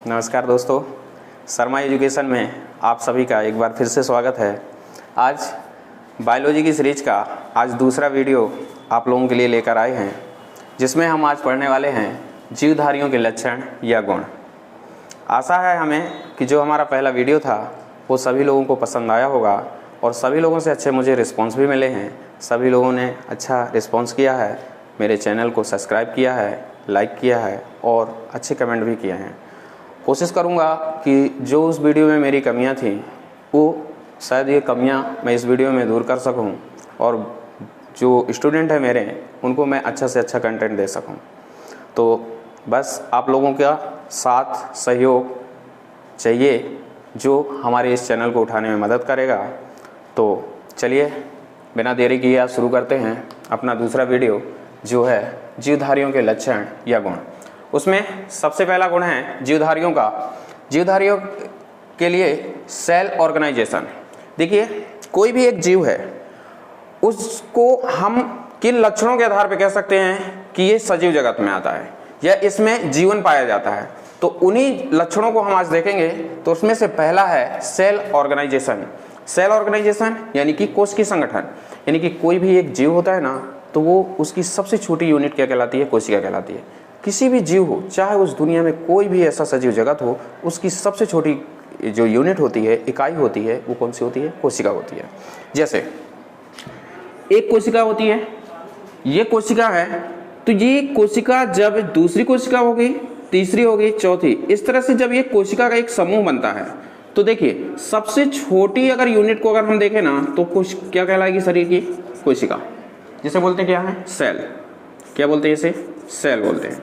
नमस्कार दोस्तों, शर्मा एजुकेशन में आप सभी का एक बार फिर से स्वागत है। आज बायोलॉजी की सीरीज का आज दूसरा वीडियो आप लोगों के लिए लेकर आए हैं, जिसमें हम आज पढ़ने वाले हैं जीवधारियों के लक्षण या गुण। आशा है हमें कि जो हमारा पहला वीडियो था वो सभी लोगों को पसंद आया होगा और सभी लोगों से अच्छे मुझे रिस्पॉन्स भी मिले हैं। सभी लोगों ने अच्छा रिस्पॉन्स किया है, मेरे चैनल को सब्सक्राइब किया है, लाइक किया है और अच्छे कमेंट भी किए हैं। कोशिश करूंगा कि जो उस वीडियो में मेरी कमियां थी वो शायद ये कमियां मैं इस वीडियो में दूर कर सकूं और जो स्टूडेंट है मेरे उनको मैं अच्छा से अच्छा कंटेंट दे सकूं। तो बस आप लोगों का साथ सहयोग चाहिए जो हमारे इस चैनल को उठाने में मदद करेगा। तो चलिए बिना देरी किए आज शुरू करते हैं अपना दूसरा वीडियो, जो है जीवधारियों के लक्षण या गुण। उसमें सबसे पहला गुण है जीवधारियों का। जीवधारियों के लिए सेल ऑर्गेनाइजेशन। देखिए, कोई भी एक जीव है उसको हम किन लक्षणों के आधार पर कह सकते हैं कि ये सजीव जगत में आता है या इसमें जीवन पाया जाता है, तो उन्हीं लक्षणों को हम आज देखेंगे। तो उसमें से पहला है सेल ऑर्गेनाइजेशन। सेल ऑर्गेनाइजेशन यानी कि कोशिकीय संगठन। यानी कि कोई भी एक जीव होता है ना, तो वो उसकी सबसे छोटी यूनिट क्या कहलाती है? कोशिका कहलाती है। किसी भी जीव हो, चाहे उस दुनिया में कोई भी ऐसा सजीव जगत हो, उसकी सबसे छोटी जो यूनिट होती है, इकाई होती है, वो कौन सी होती है? कोशिका होती है। जैसे एक कोशिका होती है, ये कोशिका है, तो ये कोशिका जब दूसरी कोशिका होगी, तीसरी होगी, चौथी, इस तरह से जब ये कोशिका का एक समूह बनता है, तो देखिए सबसे छोटी अगर यूनिट को अगर हम देखें ना, तो क्या कहलाएगी शरीर की? कोशिका। जिसे बोलते हैं क्या है? सेल। क्या बोलते हैं इसे? सेल बोलते हैं।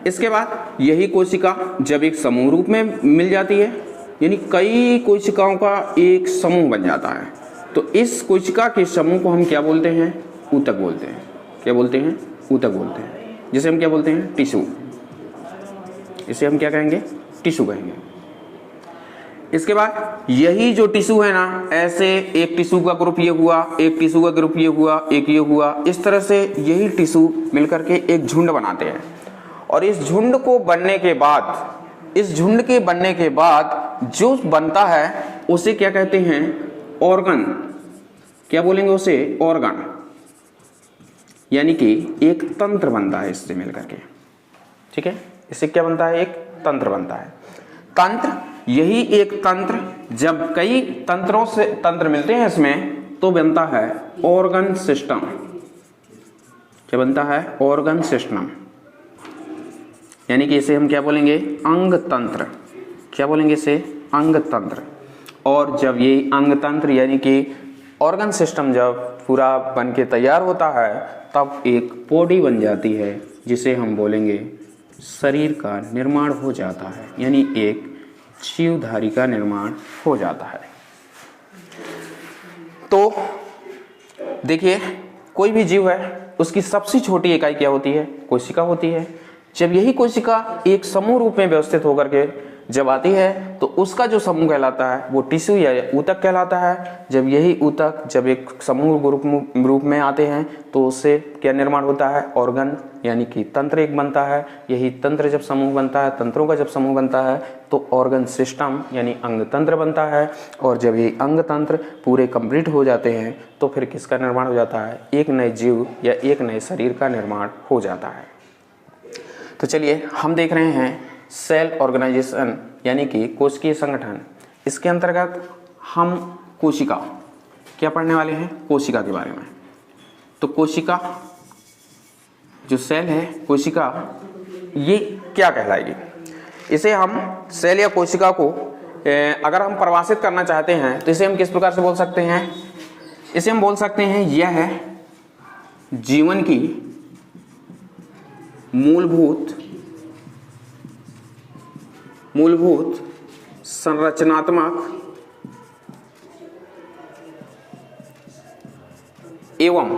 इसके बाद यही कोशिका जब एक समूह रूप में मिल जाती है, यानी कई कोशिकाओं का एक समूह बन जाता है, तो इस कोशिका के समूह को हम क्या बोलते हैं? ऊतक बोलते हैं। क्या बोलते हैं? ऊतक बोलते हैं। जिसे हम क्या बोलते हैं? टिश्यू। इसे हम क्या कहेंगे? टिश्यू कहेंगे। इसके बाद यही जो टिश्यू है ना, ऐसे एक टिश्यू का ग्रुप ये हुआ, एक टिश्यू का ग्रुप ये हुआ, एक ये हुआ, इस तरह से यही टिश्यू मिलकर के एक झुंड बनाते हैं। और इस झुंड को बनने के बाद, इस झुंड के बनने के बाद जो बनता है उसे क्या कहते हैं? ऑर्गन। क्या बोलेंगे उसे? ऑर्गन। यानी कि एक तंत्र बनता है इससे मिलकर के। ठीक है, इससे क्या बनता है? एक तंत्र बनता है। तंत्र, यही एक तंत्र जब कई तंत्रों से तंत्र मिलते हैं इसमें, तो बनता है ऑर्गन सिस्टम। क्या बनता है? Organ system. यानी कि इसे हम क्या बोलेंगे? अंग तंत्र। क्या बोलेंगे इसे? अंग तंत्र। और जब ये अंग तंत्र यानी कि ऑर्गन सिस्टम जब पूरा बन के तैयार होता है, तब एक बॉडी बन जाती है, जिसे हम बोलेंगे शरीर का निर्माण हो जाता है, यानी एक जीवधारी का निर्माण हो जाता है। तो देखिए, कोई भी जीव है उसकी सबसे छोटी इकाई क्या होती है? कोशिका होती है। जब यही कोशिका एक समूह रूप में व्यवस्थित होकर के जब आती है, तो उसका जो समूह कहलाता है वो टिश्यू या ऊतक कहलाता है। जब यही ऊतक जब एक समूह रूप में आते हैं, तो उससे क्या निर्माण होता है? ऑर्गन, यानी कि तंत्र एक बनता है। यही तंत्र जब समूह बनता है, तंत्रों का जब समूह बनता है, तो ऑर्गन सिस्टम यानी अंग तंत्र बनता है। और जब ये अंग तंत्र पूरे कंप्लीट हो जाते हैं, तो फिर किसका निर्माण हो जाता है? एक नए जीव या एक नए शरीर का निर्माण हो जाता है। तो चलिए हम देख रहे हैं सेल ऑर्गेनाइजेशन यानी कि कोशिकीय संगठन। इसके अंतर्गत हम कोशिका क्या पढ़ने वाले हैं? कोशिका के बारे में। तो कोशिका जो सेल है, कोशिका, ये क्या कहलाएगी? इसे हम सेल या कोशिका को अगर हम परिभाषित करना चाहते हैं, तो इसे हम किस प्रकार से बोल सकते हैं? इसे हम बोल सकते हैं यह है जीवन की मूलभूत संरचनात्मक एवं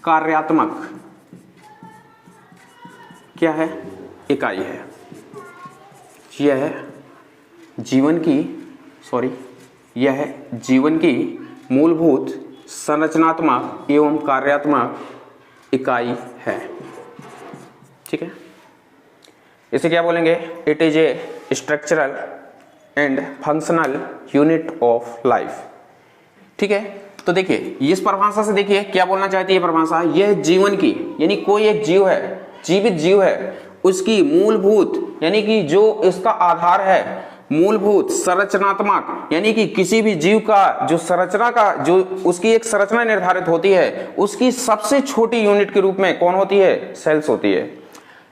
कार्यात्मक क्या है? इकाई है। यह जीवन की मूलभूत संरचनात्मक एवं कार्यात्मक इकाई है। ठीक है। इसे क्या बोलेंगे? It is a structural and functional unit of life. ठीक है, तो देखिए इस परिभाषा से देखिए क्या बोलना चाहती है परिभाषा, यह जीवन की, यानी कोई एक जीव है, जीवित जीव है, उसकी मूलभूत यानी कि जो इसका आधार है, मूलभूत संरचनात्मक यानी कि किसी भी जीव का जो संरचना का जो उसकी एक संरचना निर्धारित होती है, उसकी सबसे छोटी यूनिट के रूप में कौन होती है? सेल्स होती है।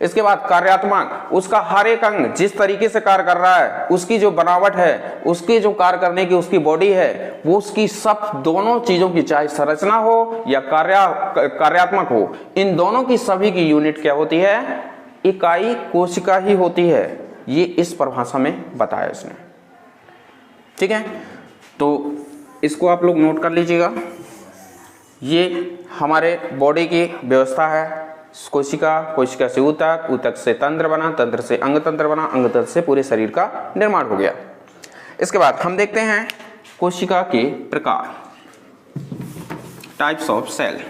इसके बाद कार्यात्मक, उसका हर एक अंग जिस तरीके से कार्य कर रहा है, उसकी जो बनावट है, उसके जो कार्य करने की उसकी बॉडी है, वो उसकी सब दोनों चीजों की, चाहे संरचना हो या कार्यात्मक हो, इन दोनों की सभी की यूनिट क्या होती है? इकाई कोशिका ही होती है। ये इस परिभाषा में बताया इसने। ठीक है, तो इसको आप लोग नोट कर लीजिएगा। ये हमारे बॉडी की व्यवस्था है। कोशिका, कोशिका से ऊतक, ऊतक से तंत्र बना, तंत्र से अंग तंत्र बना, अंग तंत्र से पूरे शरीर का निर्माण हो गया। इसके बाद हम देखते हैं कोशिका के प्रकार, types of cell.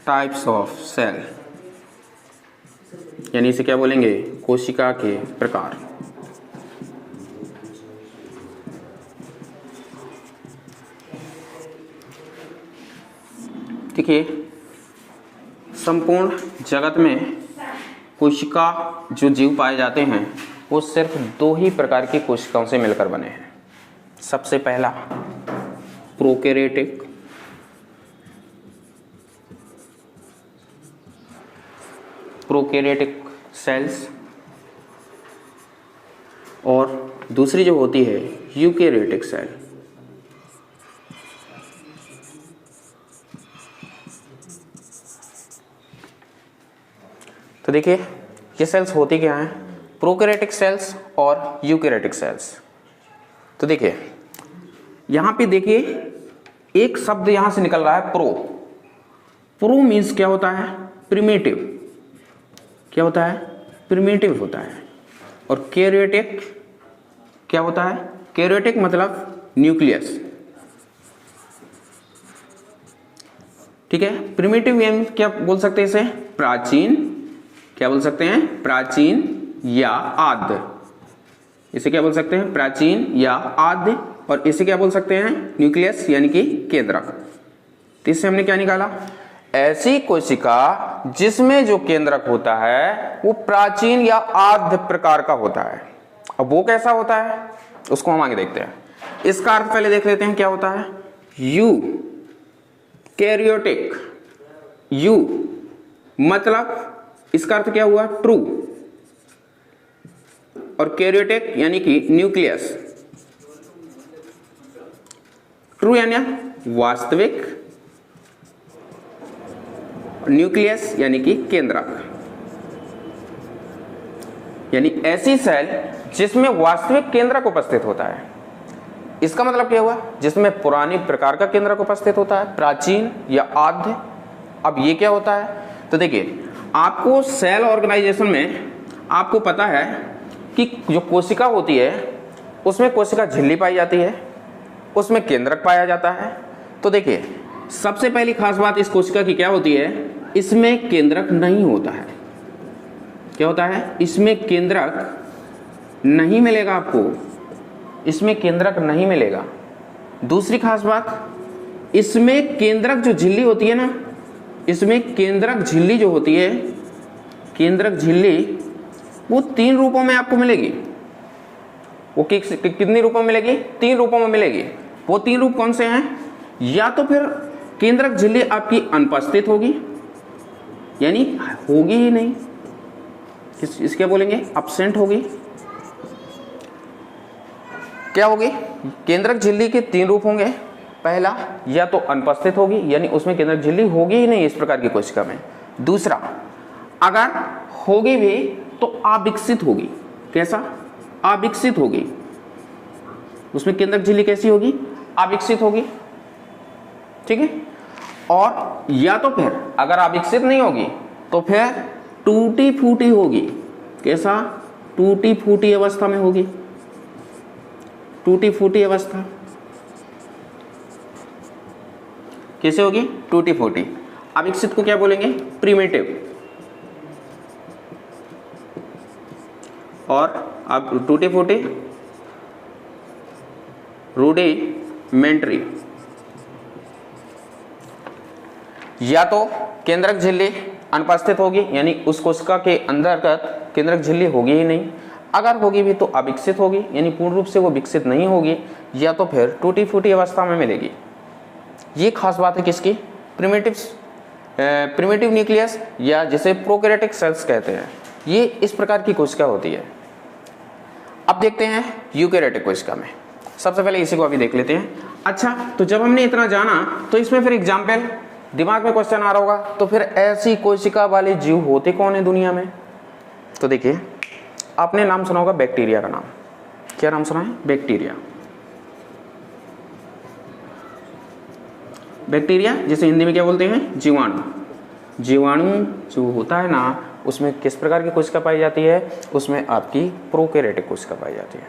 Types of cell यानी इसे क्या बोलेंगे? कोशिका के प्रकार। देखिए संपूर्ण जगत में कोशिका जो जीव पाए जाते हैं वो सिर्फ दो ही प्रकार की कोशिकाओं से मिलकर बने हैं। सबसे पहला प्रोकैरियोटिक, प्रोकैरियोटिक सेल्स, और दूसरी जो होती है यूकैरियोटिक सेल। तो देखिए ये सेल्स होती क्या हैं? प्रोकैरियोटिक सेल्स और यूकैरियोटिक सेल्स। तो देखिए यहां पे देखिए एक शब्द यहां से निकल रहा है प्रो। प्रो मीन्स क्या होता है? प्रिमिटिव। क्या होता है? प्रिमिटिव होता है। और कैरियोटिक क्या होता है? कैरियोटिक मतलब न्यूक्लियस। ठीक है, प्रिमिटिव यानी क्या बोल सकते हैं इसे? प्राचीन। क्या बोल सकते हैं? प्राचीन या आद्य। इसे क्या बोल सकते हैं? प्राचीन या आद्य। और इसे क्या बोल सकते हैं? न्यूक्लियस यानी कि केंद्रक। तो इससे हमने क्या निकाला? ऐसी कोशिका जिसमें जो केंद्रक होता है वो प्राचीन या आद्य प्रकार का होता है। अब वो कैसा होता है उसको हम आगे देखते हैं। इसका अर्थ पहले देख लेते हैं क्या होता है। यू कैरियोटिक, यू मतलब इसका अर्थ क्या हुआ? ट्रू। और कैरियोटिक यानी कि न्यूक्लियस। ट्रू यानी वास्तविक, न्यूक्लियस यानी कि केंद्रक। यानी ऐसी सेल जिसमें वास्तविक केंद्रक उपस्थित होता है। इसका मतलब क्या हुआ? जिसमें पुरानी प्रकार का केंद्रक उपस्थित होता है, प्राचीन या आद्य। अब ये क्या होता है? तो देखिए आपको सेल ऑर्गेनाइजेशन में आपको पता है कि जो कोशिका होती है उसमें कोशिका झिल्ली पाई जाती है, उसमें केंद्रक पाया जाता है। तो देखिए सबसे पहली खास बात इस कोशिका की क्या होती है? इसमें केंद्रक नहीं होता है। क्या होता है? इसमें केंद्रक नहीं मिलेगा आपको, इसमें केंद्रक नहीं मिलेगा। दूसरी खास बात, इसमें केंद्रक जो झिल्ली होती है ना, इसमें केंद्रक झिल्ली जो होती है, केंद्रक झिल्ली वो 3 रूपों में आपको मिलेगी। वो कितने रूपों में मिलेगी? 3 रूपों में मिलेगी। वो 3 रूप कौन से हैं? या तो फिर केंद्रक झिल्ली आपकी अनुपस्थित होगी, यानी होगी ही नहीं, इसके बोलेंगे अब्सेंट होगी। क्या होगी? केंद्रक झिल्ली के 3 रूप होंगे। पहला, या तो अनुपस्थित होगी यानी उसमें केंद्रक झिल्ली होगी ही नहीं इस प्रकार की कोशिका में। दूसरा, अगर होगी भी तो अविकसित होगी। कैसा? अविकसित होगी। उसमें केंद्रक झिल्ली कैसी होगी? अविकसित होगी। ठीक है। और या तो फिर अगर अविकसित नहीं होगी तो फिर टूटी फूटी होगी। कैसा? टूटी फूटी अवस्था में होगी। टूटी फूटी अवस्था। कैसे होगी? टूटी फूटी। अविकसित को क्या बोलेंगे? प्रिमिटिव। और अब टूटी फूटी रूडिमेंट्री। या तो केंद्रक झिल्ली अनुपस्थित होगी, यानी उस कोशिका के अंतर्गत केंद्रक झिल्ली होगी ही नहीं, अगर होगी भी तो अविकसित होगी, यानी पूर्ण रूप से वो विकसित नहीं होगी, या तो फिर टूटी फूटी अवस्था में मिलेगी। ये खास बात है किसकी? प्रिमिटिव न्यूक्लियस, या जिसे प्रोकैरियोटिक सेल्स कहते हैं, ये इस प्रकार की कोशिका होती है। अब देखते हैं यूकैरियोटिक कोशिका में। सबसे पहले इसी को अभी देख लेते हैं। अच्छा, तो जब हमने इतना जाना तो इसमें फिर एग्जाम्पल दिमाग में क्वेश्चन आ रहा होगा, तो फिर ऐसी कोशिका वाले जीव होते कौन है दुनिया में? तो देखिए, आपने नाम सुना होगा बैक्टीरिया का नाम। क्या नाम सुना है? बैक्टीरिया। बैक्टीरिया जिसे हिंदी में क्या बोलते हैं? जीवाणु। जीवाणु जो होता है ना, उसमें किस प्रकार की कोशिका पाई जाती है? उसमें आपकी प्रोकैरियोटिक कोशिका पाई जाती है।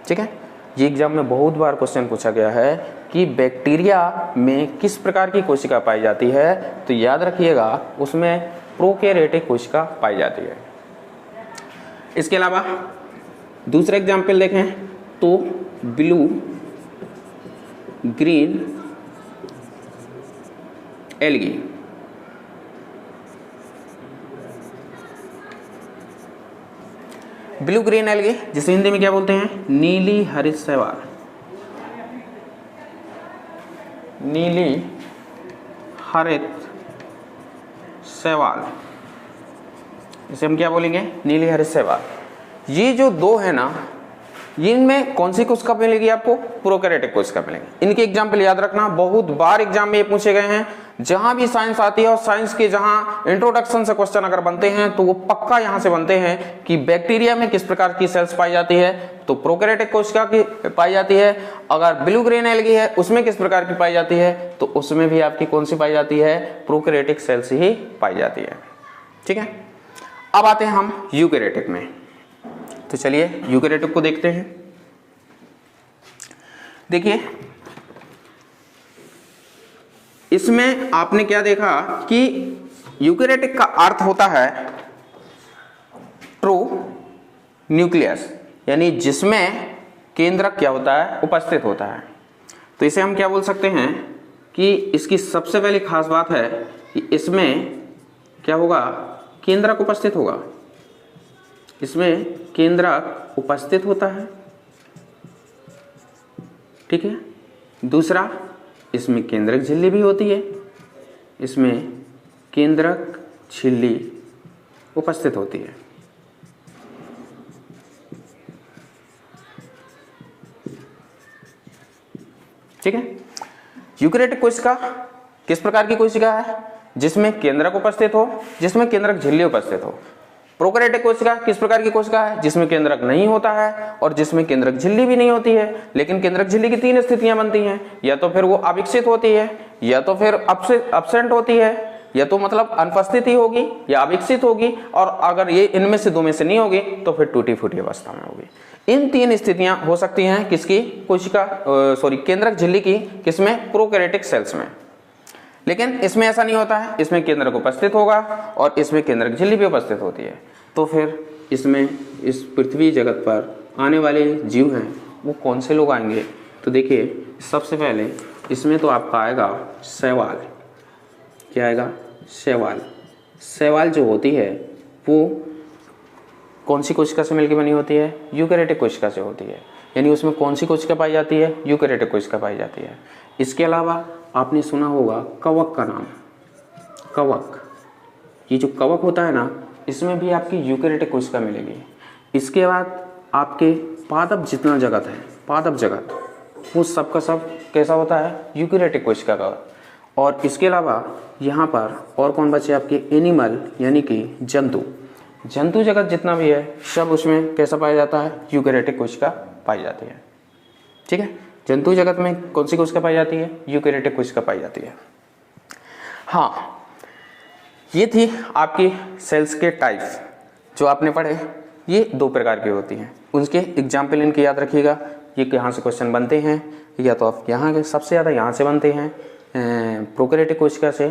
ठीक है, ये एग्जाम में बहुत बार क्वेश्चन पूछा गया है कि बैक्टीरिया में किस प्रकार की कोशिका पाई जाती है, तो याद रखिएगा उसमें प्रोकैरियोटिक कोशिका पाई जाती है। इसके अलावा दूसरा एग्जाम्पल देखें तो blue green algae. Blue green algae जिसे हिंदी में क्या बोलते हैं? नीली हरित शैवाल। नीली हरित शैवाल, इसे हम क्या बोलेंगे? नीली हरित शैवाल। ये जो दो है ना, इनमें कौन सी कोशिका मिलेगी आपको? प्रोकैरियोटिक कोशिका मिलेगी। इनके एग्जाम्पल याद रखना, बहुत बार एग्जाम में ये पूछे गए हैं। जहां भी साइंस आती है और साइंस के जहां इंट्रोडक्शन से क्वेश्चन अगर बनते हैं तो वो पक्का यहां से बनते हैं कि बैक्टीरिया में किस प्रकार की सेल्स पाई जाती है, तो प्रोकैरियोटिक कोशिका की पाई जाती है। अगर ब्लू ग्रीन एल्गी है उसमें किस प्रकार की पाई जाती है, तो उसमें भी आपकी कौन सी पाई जाती है? प्रोकैरियोटिक सेल्स ही पाई जाती है। ठीक है, अब आते हैं हम यूकैरियोटिक में। तो चलिए यूकैरियोटिक को देखते हैं। देखिए, इसमें आपने क्या देखा कि यूकैरियोटिक का अर्थ होता है ट्रू न्यूक्लियस, यानी जिसमें केंद्रक क्या होता है? उपस्थित होता है। तो इसे हम क्या बोल सकते हैं कि इसकी सबसे पहली खास बात है कि इसमें क्या होगा? केंद्रक उपस्थित होगा। इसमें केंद्रक उपस्थित होता है। ठीक है, दूसरा, इसमें केंद्रक झिल्ली भी होती है। इसमें केंद्रक झिल्ली उपस्थित होती है। ठीक है, यूकैरियोटिक कोशिका किस प्रकार की कोशिका है? जिसमें केंद्रक उपस्थित हो, जिसमें केंद्रक झिल्ली उपस्थित हो। प्रोकैरियोटिक कोशिका किस प्रकार की कोशिका है? जिसमें केंद्रक नहीं होता है और जिसमें केंद्रक झिल्ली भी नहीं होती है। लेकिन केंद्रक झिल्ली की तीन स्थितियां बनती हैं, या तो फिर वो अविकसित होती है, या तो फिर अब्सेंट होती है, या तो मतलब अनुपस्थित ही होगी, या अविकसित होगी, और अगर ये इनमें से दो में से नहीं होगी तो फिर टूटी फूटी अवस्था में होगी। इन तीन स्थितियां हो सकती हैं किसकी? कोशिका केंद्रक झिल्ली की। किसमें? प्रोकैरियोटिक सेल्स में। लेकिन इसमें ऐसा नहीं होता है, इसमें केंद्रक उपस्थित होगा और इसमें केंद्रक झिल्ली भी उपस्थित होती है। तो फिर इसमें इस पृथ्वी जगत पर आने वाले जीव हैं वो कौन से लोग आएंगे? तो देखिए, सबसे पहले इसमें तो आपका आएगा शैवाल। क्या आएगा? शैवाल। शैवाल जो होती है वो कौन सी कोशिका से मिलकर बनी होती है? यूकैरियोटिक कोशिका से होती है। यानी उसमें कौन सी कोशिका पाई जाती है? यूकैरियोटिक कोशिका पाई जाती है। इसके अलावा आपने सुना होगा कवक का नाम। कवक, ये जो कवक होता है ना, इसमें भी आपकी यूकैरियोटिक कोशिका मिलेगी। इसके बाद आपके पादप जितना जगत है, पादप जगत, वो सब का सब कैसा होता है? यूकैरियोटिक कोशिका का। और इसके अलावा यहाँ पर और कौन बचे? आपके एनिमल, यानी कि जंतु। जंतु जगत जितना भी है सब उसमें कैसा पाया जाता है? यूकैरियोटिक कोशिका पाई जाती है। ठीक है, जंतु जगत में कौन सी कोशिका पाई जाती है? यूकैरियोटिक कोशिका पाई जाती है। हाँ, ये थी आपकी सेल्स के टाइप्स जो आपने पढ़े। ये दो प्रकार की होती हैं। उनके एग्जाम्पल इनके याद रखिएगा। ये यहाँ से क्वेश्चन बनते हैं, या तो आप यहाँ के सबसे ज़्यादा यहाँ से बनते हैं प्रोकैरियोटिक कोशिका से।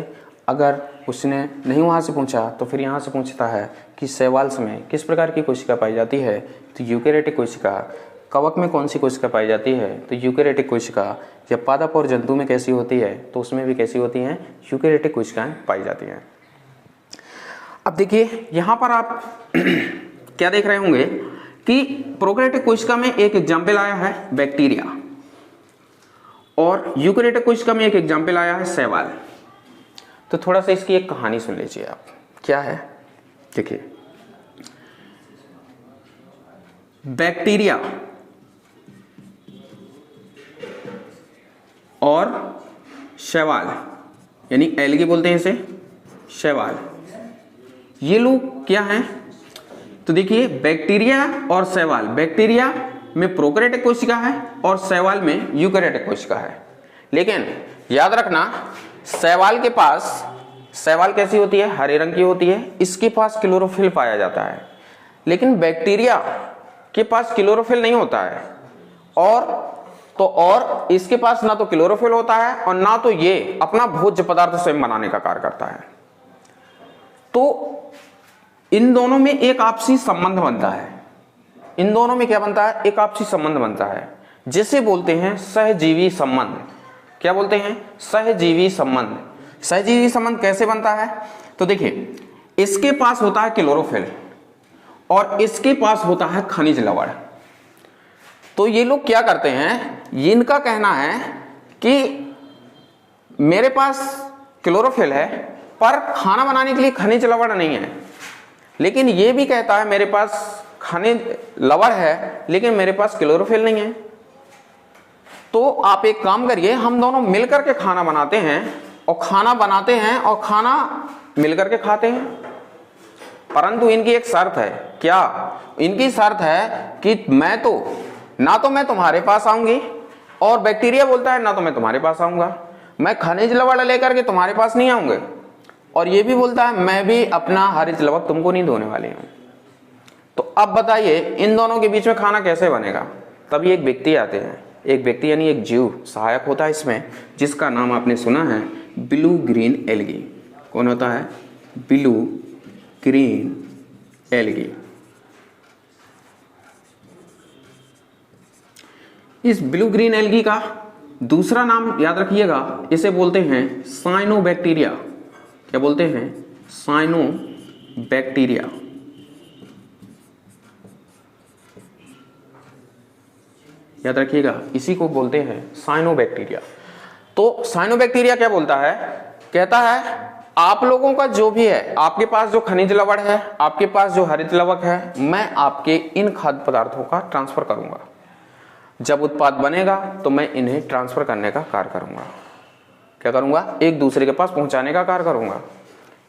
अगर उसने नहीं वहाँ से पूछा तो फिर यहाँ से पूछता है कि शैवाल्स में किस प्रकार की कोशिका पाई जाती है, तो यूकेरियोटिक कोशिका। कवक में कौन सी कोशिका पाई जाती है, तो यूकेरियोटिक कोशिका। जब पादप और जंतु में कैसी होती है, तो उसमें भी कैसी होती हैं, यूकेरियोटिक कोशिकाएं पाई जाती हैं। अब देखिए यहाँ पर आप क्या देख रहे होंगे कि प्रोकैरियोटिक कोशिका में एक एग्जाम्पल आया है बैक्टीरिया, और यूकेरियोटिक कोशिका में एक एग्जाम्पल आया है शैवाल। तो थोड़ा सा इसकी एक कहानी सुन लीजिए आप, क्या है देखिए। बैक्टीरिया और शैवाल, यानी एल्गी बोलते हैं इसे, शैवाल, ये लोग क्या हैं, तो देखिए बैक्टीरिया और शैवाल, बैक्टीरिया में प्रोकैरियोटिक कोशिका है और शैवाल में यूकेरियोटिक कोशिका है। लेकिन याद रखना, शैवाल के पास, शैवाल कैसी होती है, हरे रंग की होती है, इसके पास क्लोरोफिल पाया जाता है। लेकिन बैक्टीरिया के पास क्लोरोफिल नहीं होता है, और इसके पास ना तो क्लोरोफिल होता है और ना तो ये अपना भोज्य पदार्थ स्वयं बनाने का कार्य करता है। तो इन दोनों में एक आपसी संबंध बनता है, इन दोनों में क्या बनता है, एक आपसी संबंध बनता है, जिसे बोलते हैं सहजीवी संबंध। क्या बोलते हैं, सहजीवी संबंध। सहजीवी संबंध कैसे बनता है, तो देखिए इसके पास होता है क्लोरोफिल और इसके पास होता है खनिज लवण। तो ये लोग क्या करते हैं, इनका कहना है कि मेरे पास क्लोरोफिल है पर खाना बनाने के लिए खनिज लवण नहीं है, लेकिन ये भी कहता है मेरे पास खनिज लवण है लेकिन मेरे पास क्लोरोफिल नहीं है। तो आप एक काम करिए, हम दोनों मिलकर के खाना बनाते हैं और खाना बनाते हैं और खाना मिलकर के खाते हैं। परंतु इनकी एक शर्त है, क्या, इनकी शर्त है कि मैं तुम्हारे पास आऊंगी, और बैक्टीरिया बोलता है ना तो मैं तुम्हारे पास आऊंगा, मैं खनिज लवण लेकर के तुम्हारे पास नहीं आऊंगा, और ये भी बोलता है मैं भी अपना हरित लवण तुमको नहीं देने वाली हूं। तो अब बताइए इन दोनों के बीच में खाना कैसे बनेगा। तभी एक व्यक्ति आते हैं, एक व्यक्ति यानी एक जीव सहायक होता है इसमें, जिसका नाम आपने सुना है ब्लू ग्रीन एल्गी। कौन होता है, ब्लू ग्रीन एल्गी। इस ब्लू ग्रीन एल्गी का दूसरा नाम याद रखिएगा, इसे बोलते हैं साइनोबैक्टीरिया। क्या बोलते हैं, साइनोबैक्टीरिया। याद रखिएगा, इसी को बोलते हैं साइनोबैक्टीरिया। तो साइनोबैक्टीरिया क्या बोलता है, कहता है आप लोगों का जो भी है, आपके पास जो खनिज लवण है, आपके पास जो हरित लवण है, मैं आपके इन खाद्य पदार्थों का ट्रांसफर करूंगा। जब उत्पाद बनेगा तो मैं इन्हें ट्रांसफर करने का कार्य करूंगा। क्या करूंगा, एक दूसरे के पास पहुंचाने का कार्य करूंगा।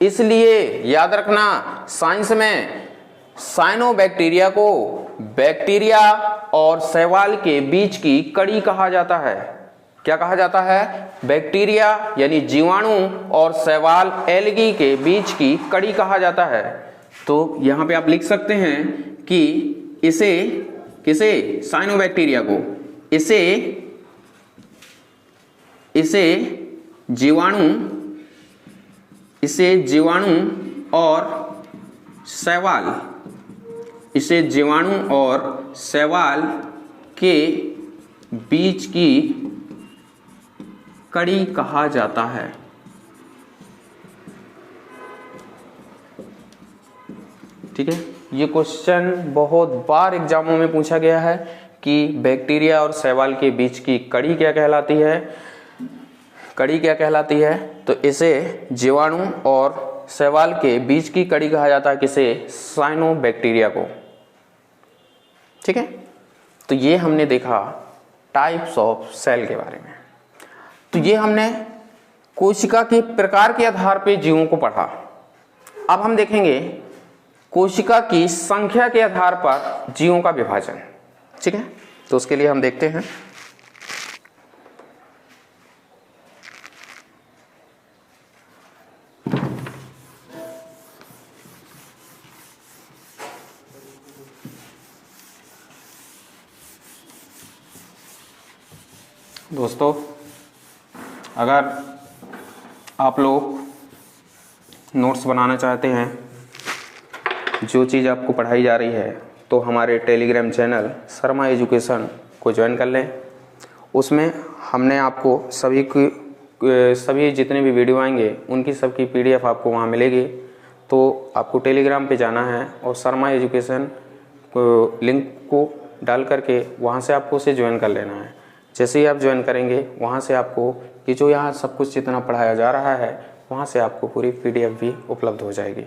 इसलिए याद रखना, साइंस में साइनोबैक्टीरिया को बैक्टीरिया और शैवाल के बीच की कड़ी कहा जाता है। क्या कहा जाता है, बैक्टीरिया यानी जीवाणु और शैवाल एल्गी के बीच की कड़ी कहा जाता है। तो यहां पे आप लिख सकते हैं कि किसे साइनोबैक्टीरिया को, इसे जीवाणु और शैवाल के बीच की कड़ी कहा जाता है। ठीक है, ये क्वेश्चन बहुत बार एग्जामों में पूछा गया है कि बैक्टीरिया और शैवाल के बीच की कड़ी क्या कहलाती है, तो इसे जीवाणु और शैवाल के बीच की कड़ी कहा जाता है, किसे, साइनोबैक्टीरिया को। ठीक है, तो ये हमने देखा टाइप्स ऑफ सेल के बारे में। तो ये हमने कोशिका के प्रकार के आधार पे जीवों को पढ़ा। अब हम देखेंगे कोशिका की संख्या के आधार पर जीवों का विभाजन। ठीक है, तो उसके लिए हम देखते हैं। दोस्तों, अगर आप लोग नोट्स बनाना चाहते हैं, जो चीज़ आपको पढ़ाई जा रही है, तो हमारे टेलीग्राम चैनल शर्मा एजुकेशन को ज्वाइन कर लें। उसमें हमने आपको सभी जितने भी वीडियो आएंगे उनकी सबकी PDF आपको वहाँ मिलेगी। तो आपको टेलीग्राम पे जाना है और शर्मा एजुकेशन को लिंक को डाल करके वहाँ से आपको उसे ज्वाइन कर लेना है। जैसे ही आप ज्वाइन करेंगे, वहाँ से आपको कि जो यहाँ सब कुछ जितना पढ़ाया जा रहा है वहाँ से आपको पूरी PDF भी उपलब्ध हो जाएगी।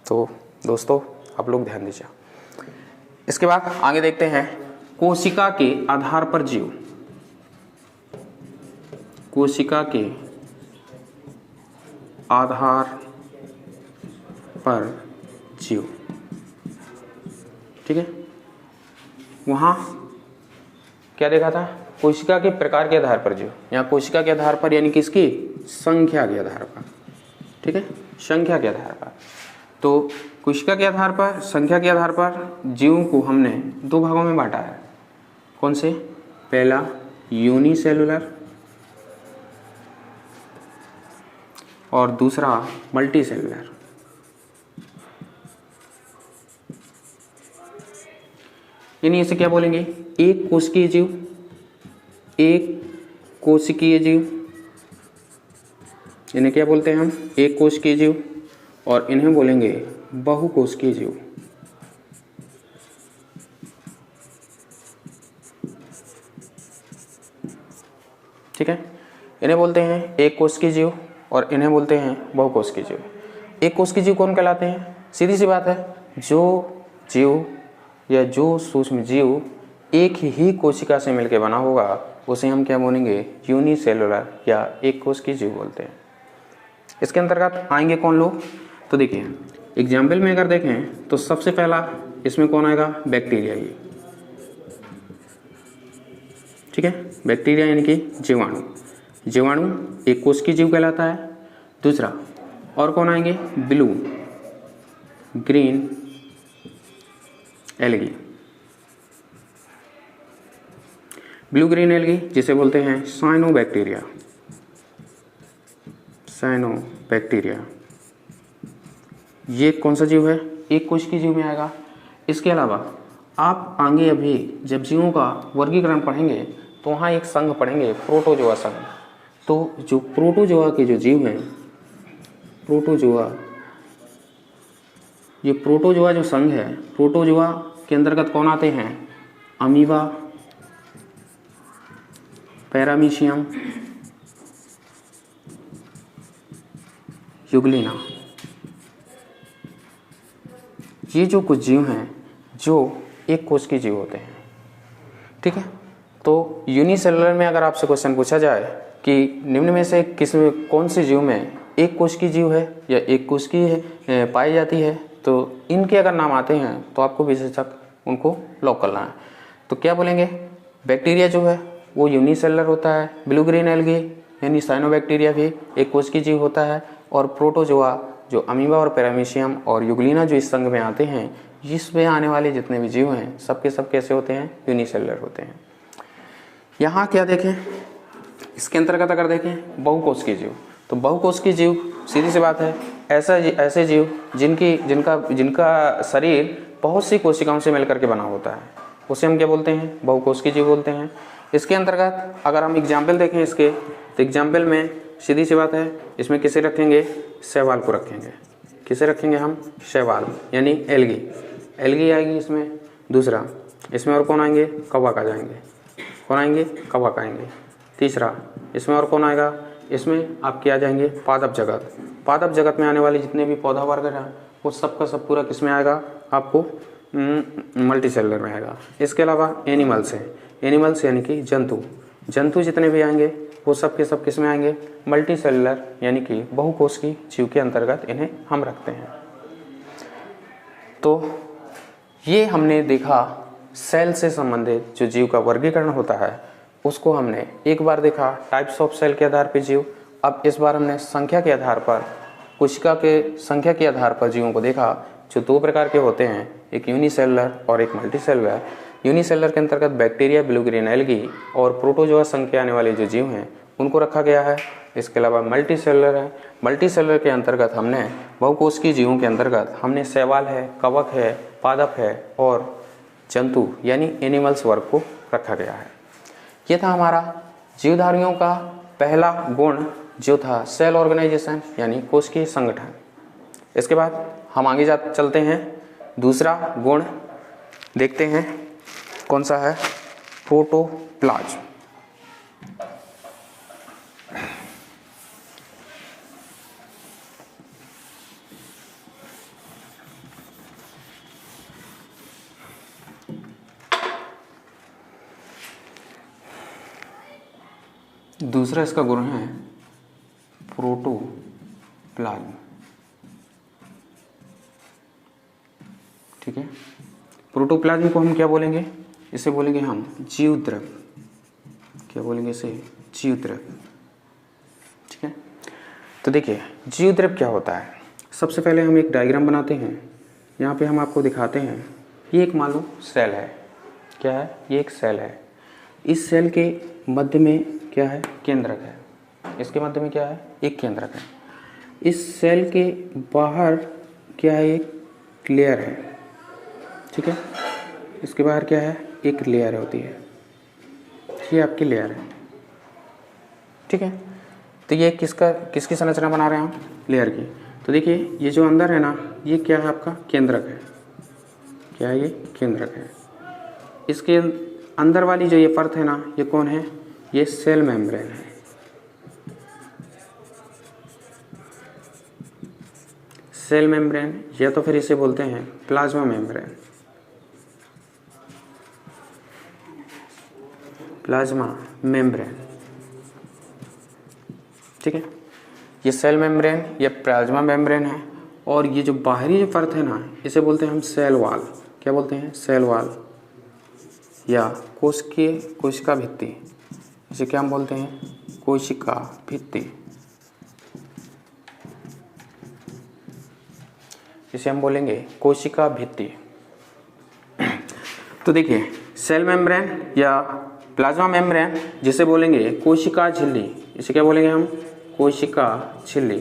तो दोस्तों, आप लोग ध्यान दीजिए। इसके बाद आगे देखते हैं, कोशिका के आधार पर जीव। कोशिका के आधार पर जीव, ठीक है। वहाँ क्या देखा था? कोशिका के प्रकार के आधार पर जीव। यहाँ कोशिका के आधार पर यानी किसकी? संख्या के आधार पर, ठीक है, संख्या के आधार पर। तो कोशिका के आधार पर, संख्या के आधार पर जीवों को हमने दो भागों में बांटा है। कौन से? पहला यूनिसेलुलर और दूसरा मल्टीसेलुलर। यानी इसे क्या बोलेंगे? एक कोशिकीय जीव, एक कोशिकीय जीव, इन्हें क्या बोलते हैं हम? एक कोशिकीय जीव। और इन्हें बोलेंगे बहुकोशिकीय जीव। ठीक है, इन्हें बोलते हैं एक कोशिकीय जीव और इन्हें बोलते हैं बहुकोशिकीय जीव। एक कोशिकीय जीव कौन कहलाते हैं? सीधी सी बात है, जो जीव या जो सूक्ष्म जीव एक ही कोशिका से मिलकर बना होगा उसे हम क्या बोलेंगे? यूनिसेलुलर या एक कोशिकीय जीव बोलते हैं। इसके अंतर्गत आएंगे कौन लोग? तो देखिए, एग्जाम्पल में अगर देखें तो सबसे पहला इसमें कौन आएगा? बैक्टीरिया। ये ठीक है, बैक्टीरिया यानी कि जीवाणु। जीवाणु एक कोशिकीय जीव कहलाता है। दूसरा और कौन आएंगे? Blue green algae. Blue green algae जिसे बोलते हैं साइनोबैक्टीरिया। साइनोबैक्टीरिया ये कौन सा जीव है? एक कोशिकीय जीव में आएगा। इसके अलावा आप आगे अभी जब जीवों का वर्गीकरण पढ़ेंगे तो वहाँ एक संघ पढ़ेंगे, प्रोटोजोआ संघ। तो जो प्रोटोजोआ के जो जीव हैं, प्रोटोजोआ, ये प्रोटोजोआ जो संघ है, प्रोटोजोआ के अंतर्गत कौन आते हैं? Amoeba, paramecium, Euglena. ये जो कुछ जीव हैं जो एक कोशिकीय जीव होते हैं, ठीक है। तो यूनिसेलुलर में अगर आपसे क्वेश्चन पूछा जाए कि निम्न में से कौन से जीव में एक कोशिकीय जीव है या एक कोशिकीय पाई जाती है, तो इनके अगर नाम आते हैं तो आपको विशेषक उनको लॉक करना है। तो क्या बोलेंगे? बैक्टीरिया जो है वो यूनिसेलुलर होता है, ब्लू ग्रीन एल्गी यानी साइनोबैक्टीरिया भी एक कोशिकीय जीव होता है, और प्रोटोजोआ जो अमीबा और पैरामीशियम और यूग्लिना जो इस संघ में आते हैं, इसमें आने वाले जितने भी जीव हैं सबके सब कैसे होते हैं? यूनिसेलुलर होते हैं। यहाँ क्या देखें, इसके अंतर्गत अगर देखें बहुकोशिकीय जीव, तो बहुकोशिकीय जीव सीधी सी बात है, ऐसे जीव जिनका शरीर बहुत सी कोशिकाओं से मिलकर के बना होता है, उसे हम क्या बोलते हैं? बहुकोशिकीय जीव बोलते हैं। इसके अंतर्गत अगर हम एग्जाम्पल देखें इसके, तो एग्जाम्पल में सीधी सी बात है, इसमें किसे रखेंगे? शैवाल को रखेंगे। किसे रखेंगे हम? शैवाल यानी एल्गी। एल्गी आएगी इसमें। दूसरा इसमें और कौन आएंगे? कवक आ जाएंगे। कौन आएंगे? कवक आएंगे। तीसरा इसमें और कौन आएगा? इसमें आपके आ जाएंगे पादप जगत। पादप जगत में आने वाले जितने भी पौधा वर्ग हैं वो सब का सब पूरा किस में आएगा? आपको मल्टीसेलुलर में आएगा। इसके अलावा एनिमल्स हैं, एनिमल्स यानी कि जंतु। जंतु जितने भी आएंगे वो सब के सब किस में आएंगे? मल्टीसेलुलर यानी कि बहुकोशिकीय जीव के अंतर्गत इन्हें हम रखते हैं। तो ये हमने देखा सेल से संबंधित जो जीव का वर्गीकरण होता है उसको हमने एक बार देखा टाइप्स ऑफ सेल के आधार पर जीव। अब इस बार हमने संख्या के आधार पर, कोशिका के संख्या के आधार पर जीवों को देखा, जो दो प्रकार के होते हैं, एक यूनिसेलुलर और एक मल्टीसेलुलर। यूनिसेलर के अंतर्गत बैक्टीरिया, ब्लू ग्रीन एल्गी और प्रोटोजोआ संघ के आने वाले जो जीव हैं उनको रखा गया है। इसके अलावा मल्टी सेलुलर है। मल्टी सेलुलर के अंतर्गत हमने बहुकोशिकीय जीवों के अंतर्गत हमने शैवाल है, कवक है, पादप है और जंतु यानी एनिमल्स वर्ग को रखा गया है। ये था हमारा जीवधारियों का पहला गुण जो था सेल ऑर्गेनाइजेशन यानी कोशिकीय संगठन। इसके बाद हम आगे चलते हैं, दूसरा गुण देखते हैं कौन सा है, प्रोटोप्लाज्म। दूसरा इसका गुण है प्रोटोप्लाज्म। ठीक है, प्रोटोप्लाज्म को हम क्या बोलेंगे, इसे बोलेंगे हम जीवद्रव्य। क्या बोलेंगे इसे, जीवद्रव्य। ठीक है, तो देखिए जीवद्रव्य क्या होता है। सबसे पहले हम एक डायग्राम बनाते हैं। यहाँ पे हम आपको दिखाते हैं, ये एक मान लो सेल है। क्या है, ये एक सेल है। इस सेल के मध्य में क्या है, केंद्रक है। इसके मध्य में क्या है, एक केंद्रक है। इस सेल के बाहर क्या है, एक लेयर है। ठीक है, इसके बाहर क्या है, एक लेयर होती है। ये आपकी लेयर है। ठीक है, तो ये किसकी संरचना बना रहे हैं हम, लेयर की। तो देखिए ये जो अंदर है ना, ये क्या है, आपका केंद्रक है। क्या है, ये केंद्रक है। इसके अंदर वाली जो ये परत है ना, ये कौन है, ये सेल मेम्ब्रेन है। सेल मेम्ब्रेन या तो फिर इसे बोलते हैं प्लाज्मा मेम्ब्रेन। Plasma membrane. ठीक है, ये सेल मेम्ब्रेन या प्लाज्मा मेम्ब्रेन है। और ये जो बाहरी जो परत है ना, इसे बोलते हैं हम सेल वॉल। क्या बोलते हैं, सेल वॉल या कोशिका भित्ति। इसे क्या हम बोलते हैं, कोशिका भित्ति। इसे हम बोलेंगे कोशिका भित्ति। तो देखिए सेल मेम्ब्रेन या प्लाज्मा मेम्ब्रेन, जिसे बोलेंगे कोशिका झिल्ली। इसे क्या बोलेंगे हम, कोशिका झिल्ली।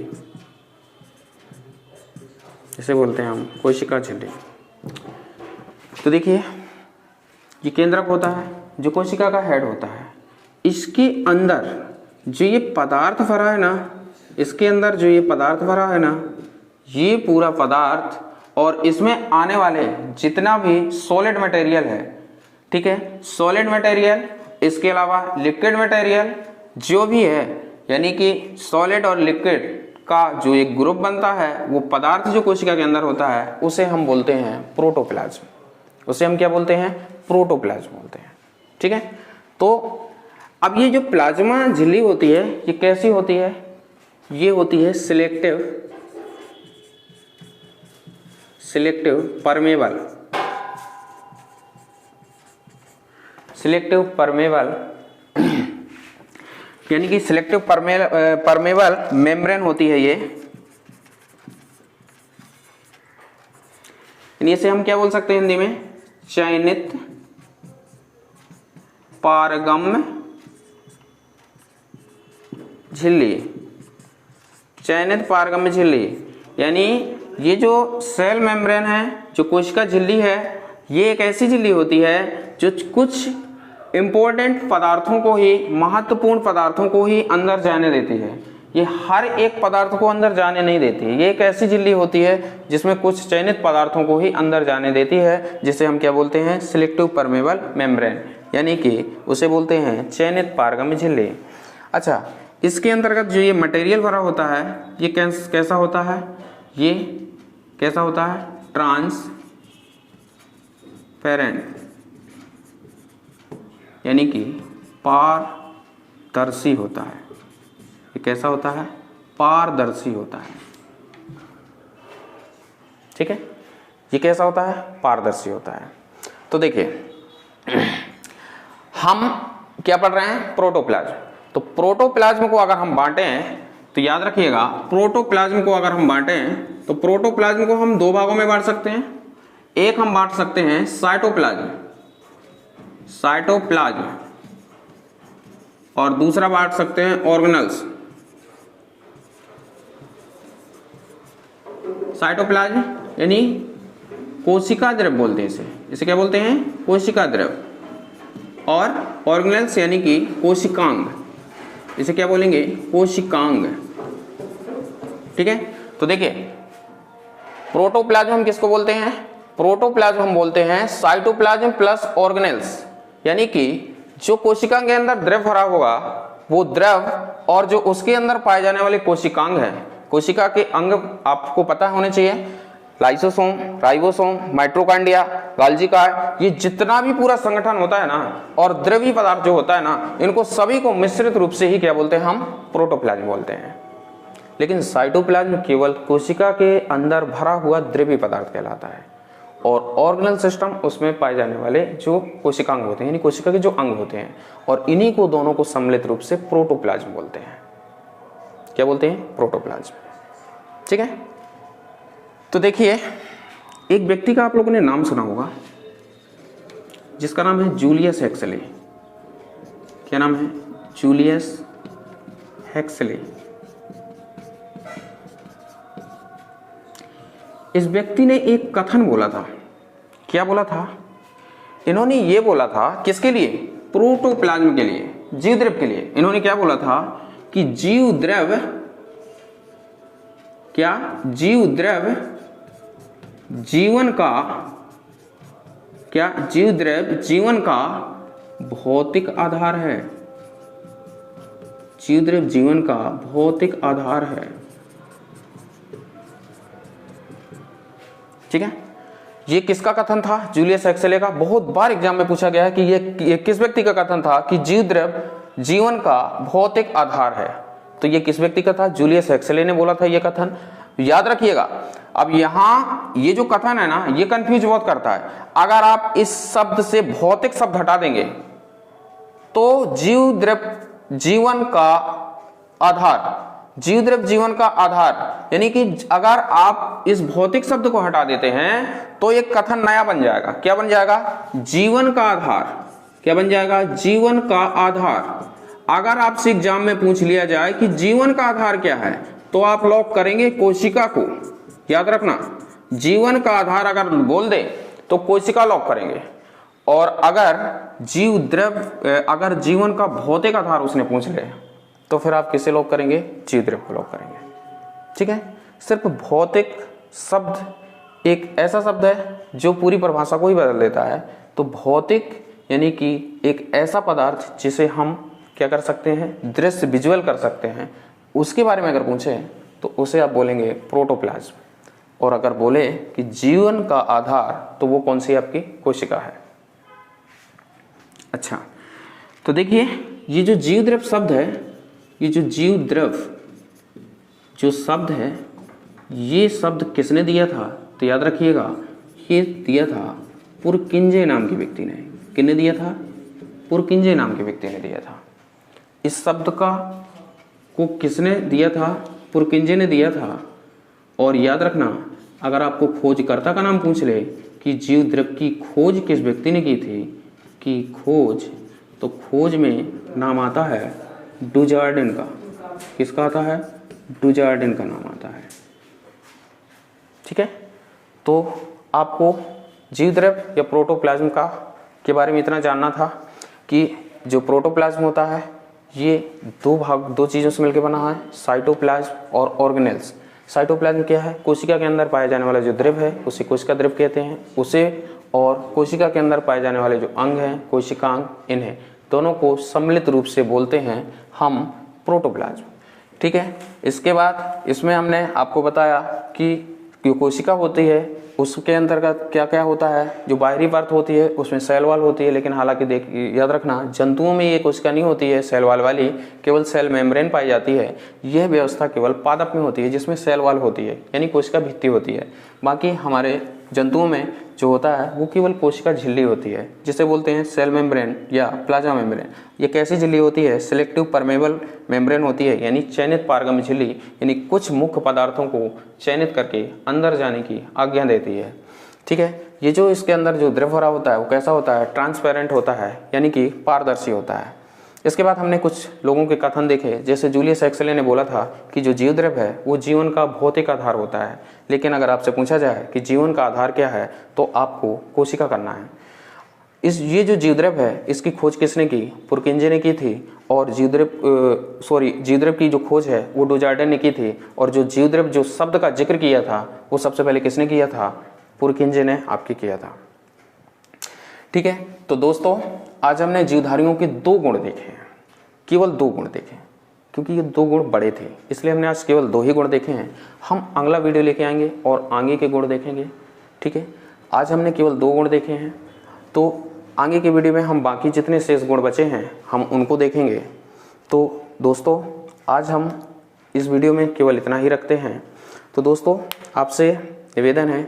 इसे बोलते हैं हम कोशिका झिल्ली। तो देखिए ये केंद्रक होता है जो कोशिका का हेड होता है। इसके अंदर जो ये पदार्थ भरा है ना, इसके अंदर जो ये पदार्थ भरा है ना, ये पूरा पदार्थ और इसमें आने वाले जितना भी सॉलिड मटेरियल है, ठीक है, सॉलिड मटेरियल, इसके अलावा लिक्विड मटेरियल जो भी है, यानी कि सॉलिड और लिक्विड का जो एक ग्रुप बनता है, वो पदार्थ जो कोशिका के अंदर होता है, उसे हम बोलते हैं प्रोटोप्लाज्म। उसे हम क्या बोलते हैं, प्रोटोप्लाज्म बोलते हैं। ठीक है, तो अब ये जो प्लाज्मा झिल्ली होती है, ये कैसी होती है, ये होती है सिलेक्टिव परमेबल यानी कि सिलेक्टिव परमेबल मेम्ब्रेन होती है ये। इसे हम क्या बोल सकते हैं हिंदी में, चयनित पारगम्य झिल्ली। चयनित पारगम्य झिल्ली यानी ये जो सेल मेम्ब्रेन है, जो कोशिका झिल्ली है, ये एक ऐसी झिल्ली होती है जो कुछ इंपॉर्टेंट पदार्थों को ही, महत्वपूर्ण पदार्थों को ही अंदर जाने देती है। ये हर एक पदार्थ को अंदर जाने नहीं देती। ये एक ऐसी झिल्ली होती है जिसमें कुछ चयनित पदार्थों को ही अंदर जाने देती है, जिसे हम क्या बोलते हैं, सिलेक्टिव परमेबल मेम्ब्रेन, यानी कि उसे बोलते हैं चयनित पारगम्य झिल्ली। अच्छा, इसके अंतर्गत जो ये मटेरियल भरा होता है, ये कैसा होता है, ये कैसा होता है, ट्रांसपेरेंट यानी कि पारदर्शी होता है। ये कैसा होता है, पारदर्शी होता है। ठीक है, ये कैसा होता है, पारदर्शी होता है। तो देखिए हम क्या पढ़ रहे हैं, प्रोटोप्लाज्म। तो प्रोटोप्लाज्म को अगर हम बांटें तो याद रखिएगा, प्रोटोप्लाज्म को अगर हम बांटें तो प्रोटोप्लाज्म को हम दो भागों में बांट सकते हैं। एक हम बांट सकते हैं साइटोप्लाज्म, साइटोप्लाज्म और दूसरा बांट सकते हैं ऑर्गेनल्स। साइटोप्लाज्म यानी कोशिका द्रव बोलते हैं इसे क्या बोलते हैं? कोशिका द्रव। और ऑर्गेनल्स यानी कि कोशिकांग, इसे क्या बोलेंगे? कोशिकांग। ठीक है, तो देखिए प्रोटोप्लाज्म हम किसको बोलते हैं? प्रोटोप्लाज्म हम बोलते हैं साइटोप्लाज्म प्लस ऑर्गेनल्स, यानी कि जो कोशिका के अंदर द्रव भरा होगा वो द्रव और जो उसके अंदर पाए जाने वाले कोशिकांग हैं। कोशिका के अंग आपको पता होने चाहिए, lysosome, ribosome, mitochondria, Golgi card, ये जितना भी पूरा संगठन होता है ना और द्रवीय पदार्थ जो होता है ना, इनको सभी को मिश्रित रूप से ही क्या बोलते हैं? हम प्रोटोप्लाज्म बोलते हैं। लेकिन साइटोप्लाज्म केवल कोशिका के अंदर भरा हुआ द्रव्य पदार्थ कहलाता है और ऑर्गेनल सिस्टम उसमें पाए जाने वाले जो कोशिकांग होते हैं, यानी कोशिका के जो अंग होते हैं, और इन्हीं को दोनों को सम्मिलित रूप से प्रोटोप्लाज्म बोलते हैं। क्या बोलते हैं? प्रोटोप्लाज्म। ठीक है, तो देखिए एक व्यक्ति का आप लोगों ने नाम सुना होगा जिसका नाम है जूलियस हेक्सले। क्या नाम है? जूलियस हेक्सले। इस व्यक्ति ने एक कथन बोला था। क्या बोला था? इन्होंने ये बोला था किसके लिए? प्रोटोप्लाज्म के लिए, जीव द्रव के लिए। इन्होंने क्या बोला था कि जीव द्रव जीवन का जीव द्रव जीवन का भौतिक आधार है। जीव द्रव जीवन का भौतिक आधार है। ठीक है, ये किसका कथन था? जूलियस हेक्सले का। बहुत बार एग्जाम में पूछा गया है कि ये किस व्यक्ति का कथन था कि जीव द्रव जीवन का भौतिक आधार है। तो ये किस व्यक्ति का था? जूलियस हेक्सले ने बोला था ये कथन। याद रखिएगा, अब यहां ये जो कथन है ना, ये कंफ्यूज बहुत करता है। अगर आप इस शब्द से भौतिक शब्द हटा देंगे तो जीव द्रव जीवन का आधार, जीव द्रव जीवन का आधार, यानी कि अगर आप इस भौतिक शब्द को हटा देते हैं तो एक कथन नया बन जाएगा। क्या बन जाएगा? जीवन का आधार। क्या बन जाएगा? जीवन का आधार। अगर आपसे एग्जाम में पूछ लिया जाए कि जीवन का आधार क्या है, तो आप लॉक करेंगे कोशिका को। याद रखना, जीवन का आधार अगर बोल दे तो कोशिका लॉक करेंगे। और अगर अगर जीवन का भौतिक आधार उसने पूछ ले तो फिर आप किसे लॉक करेंगे? जीव द्रव को लॉक करेंगे। ठीक है, सिर्फ भौतिक शब्द एक ऐसा शब्द है जो पूरी परिभाषा को ही बदल देता है। तो भौतिक यानी कि एक ऐसा पदार्थ जिसे हम क्या कर सकते हैं? दृश्य, विजुअल कर सकते हैं, उसके बारे में अगर पूछे तो उसे आप बोलेंगे प्रोटोप्लाज्म। और अगर बोले कि जीवन का आधार तो वो कौन सी आपकी? कोशिका है। अच्छा, तो देखिए ये जो जीव द्रव शब्द है, ये जो जीव द्रव जो शब्द है, ये शब्द किसने दिया था? तो याद रखिएगा, ये दिया था पुरकिंजे नाम के व्यक्ति ने। किसने दिया था? पुरकिंजे नाम के व्यक्ति ने दिया था। इस शब्द को किसने दिया था? पुरकिंजे ने दिया था। और याद रखना, अगर आपको खोजकर्ता का नाम पूछ ले कि जीव द्रव की खोज किस व्यक्ति ने की थी, कि खोज, तो खोज में नाम आता है डुजार्डिन का। किसका आता है? डुजार्डिन का नाम आता है। ठीक है, तो आपको जीव द्रव या प्रोटोप्लाज्म के बारे में इतना जानना था कि जो प्रोटोप्लाज्म होता है ये दो चीज़ों से मिलकर बना है, साइटोप्लाज्म और ऑर्गेनेल्स। साइटोप्लाज्म क्या है? कोशिका के अंदर पाया जाने वाला जो द्रव है उसे कोशिका द्रव कहते हैं, उसे। और कोशिका के अंदर पाए जाने वाले जो अंग हैं, कोशिकांग, इन्हें दोनों को सम्मिलित रूप से बोलते हैं हम प्रोटोप्लाज्म। ठीक है, इसके बाद इसमें हमने आपको बताया कि जो कोशिका होती है उसके अंतर्गत क्या क्या होता है। जो बाहरी परत होती है उसमें सेल वॉल होती है, लेकिन हालांकि याद रखना जंतुओं में ये कोशिका नहीं होती है सेल वॉल वाली, केवल सेल मेम्ब्रेन पाई जाती है। यह व्यवस्था केवल पादप में होती है जिसमें सेल वॉल होती है, यानी कोशिका भित्ति होती है। बाकी हमारे जंतुओं में जो होता है वो केवल कोशिका झिल्ली होती है, जिसे बोलते हैं सेल मेम्ब्रेन या प्लाज्मा मेम्ब्रेन। ये कैसी झिल्ली होती है? सिलेक्टिव परमेबल मेम्ब्रेन होती है, यानी चयनित पारगम्य झिल्ली, यानी कुछ मुख्य पदार्थों को चयनित करके अंदर जाने की आज्ञा देती है। ठीक है। ये जो इसके अंदर जो द्रव भरा होता है वो कैसा होता है, ट्रांसपेरेंट होता है, यानी कि पारदर्शी होता है। इसके बाद हमने कुछ लोगों के कथन देखे, जैसे जूलियस एक्सले ने बोला था कि जो जीव द्रव है वो जीवन का भौतिक आधार होता है। लेकिन अगर आपसे पूछा जाए कि जीवन का आधार क्या है तो आपको कोशिका करना है। ये जो जीवद्रव है इसकी खोज किसने की, पुरकिंजे ने की थी। और जीवद्रव की जो खोज है वो डुजार्डेन ने की थी। और जो जीवद्रव जो शब्द का जिक्र किया था वो सबसे पहले किसने किया था, पुरकिंजे ने आपके किया था। ठीक है। तो दोस्तों आज हमने जीवधारियों के 2 गुण देखे हैं, केवल 2 गुण देखे, क्योंकि ये 2 गुण बड़े थे इसलिए हमने आज केवल 2 ही गुण देखे हैं। हम अगला वीडियो लेके आएंगे और आगे के गुण देखेंगे। ठीक है। आज हमने केवल 2 गुण देखे हैं, तो आगे के वीडियो में हम बाकी जितने शेष गुण बचे हैं हम उनको देखेंगे। तो दोस्तों आज हम इस वीडियो में केवल इतना ही रखते हैं। तो दोस्तों आपसे निवेदन है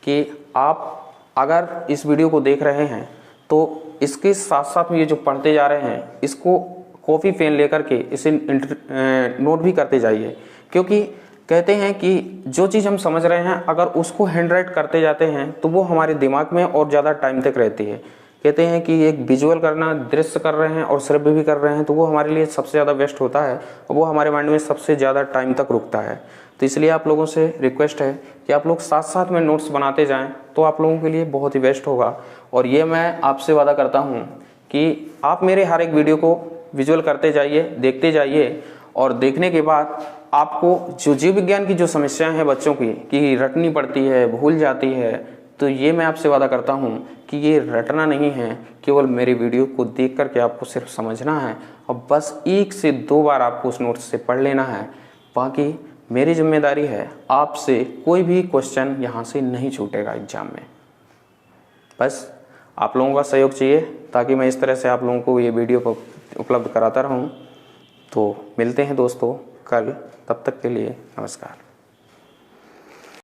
कि आप अगर इस वीडियो को देख रहे हैं तो इसके साथ साथ में ये जो पढ़ते जा रहे हैं इसको कॉपी पेन लेकर के इसे नोट भी करते जाइए, क्योंकि कहते हैं कि जो चीज़ हम समझ रहे हैं अगर उसको हैंड राइट करते जाते हैं तो वो हमारे दिमाग में और ज़्यादा टाइम तक रहती है। कहते हैं कि एक विजुअल करना, दृश्य कर रहे हैं और श्रव्य भी कर रहे हैं तो वो हमारे लिए सबसे ज़्यादा बेस्ट होता है और वो हमारे माइंड में सबसे ज़्यादा टाइम तक रुकता है। तो इसलिए आप लोगों से रिक्वेस्ट है कि आप लोग साथ साथ में नोट्स बनाते जाएं तो आप लोगों के लिए बहुत ही बेस्ट होगा। और ये मैं आपसे वादा करता हूँ कि आप मेरे हर एक वीडियो को विजुअल करते जाइए, देखते जाइए, और देखने के बाद आपको जो जीव विज्ञान की जो समस्याएं हैं बच्चों की कि रटनी पड़ती है, भूल जाती है, तो ये मैं आपसे वादा करता हूँ कि ये रटना नहीं है, केवल मेरे वीडियो को देख करके आपको सिर्फ समझना है और बस 1 से 2 बार आपको उस नोट्स से पढ़ लेना है। बाकी मेरी जिम्मेदारी है, आपसे कोई भी क्वेश्चन यहाँ से नहीं छूटेगा एग्जाम में। बस आप लोगों का सहयोग चाहिए ताकि मैं इस तरह से आप लोगों को ये वीडियो उपलब्ध कराता रहूँ। तो मिलते हैं दोस्तों कल, तब तक के लिए नमस्कार।